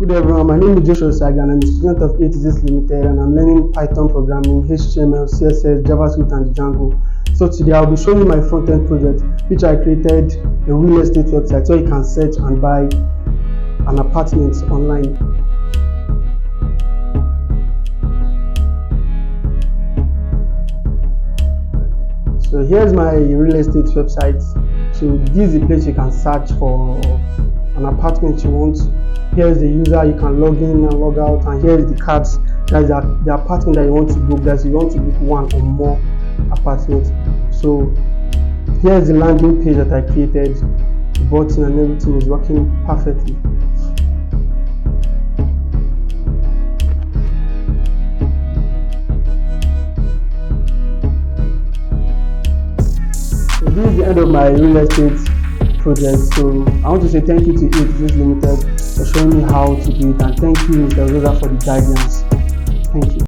Good everyone, my name is Joshua Osagie and I'm a student of A2Z Limited and I'm learning Python programming, HTML, CSS, JavaScript and Django. So today I'll be showing you my front-end project which I created a real estate website so you can search and buy an apartment online. So here's my real estate website. So this is the place you can search for an apartment you want. Here's the user, you can log in and log out, and here's the cards. That's the apartment that you want to book. That's you want to book one or more apartments. So here's the landing page that I created. The button and everything is working perfectly. So this is the end of my real estate project. So I want to say thank you to A2Z Limited for showing me how to do it, and thank you Mr. Rosa for the guidance. Thank you.